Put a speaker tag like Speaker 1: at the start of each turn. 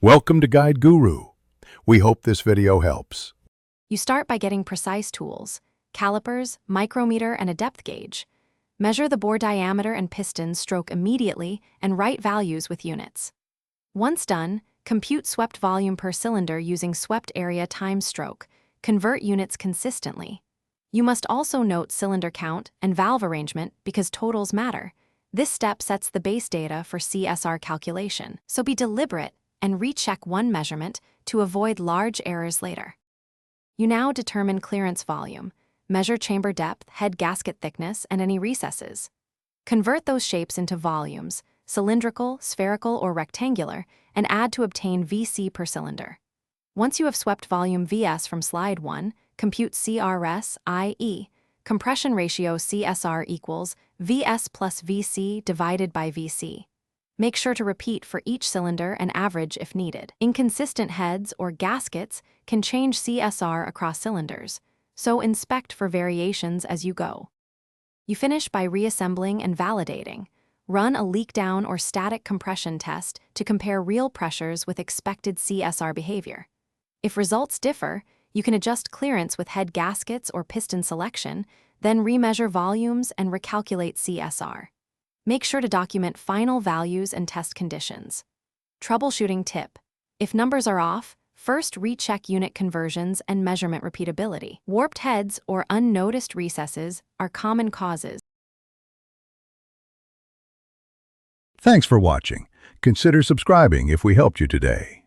Speaker 1: Welcome to Guide Guru. We hope this video helps.
Speaker 2: You start by getting precise tools: calipers, micrometer, and a depth gauge. Measure the bore diameter and piston stroke immediately and write values with units. Once done, compute swept volume per cylinder using swept area times stroke. Convert units consistently. You must also note cylinder count and valve arrangement because totals matter. This step sets the base data for CSR calculation, so be deliberate and recheck one measurement to avoid large errors later. You now determine clearance volume, measure chamber depth, head gasket thickness, and any recesses. Convert those shapes into volumes, cylindrical, spherical, or rectangular, and add to obtain VC per cylinder. Once you have swept volume VS from slide 1, compute CRS, i.e., compression ratio CSR equals VS plus VC divided by VC. Make sure to repeat for each cylinder and average if needed. Inconsistent heads or gaskets can change CSR across cylinders, so inspect for variations as you go. You finish by reassembling and validating. Run a leak-down or static compression test to compare real pressures with expected CSR behavior. If results differ, you can adjust clearance with head gaskets or piston selection, then remeasure volumes and recalculate CSR. Make sure to document final values and test conditions. Troubleshooting tip: if numbers are off, first recheck unit conversions and measurement repeatability. Warped heads or unnoticed recesses are common causes.
Speaker 1: Thanks for watching. Consider subscribing if we helped you today.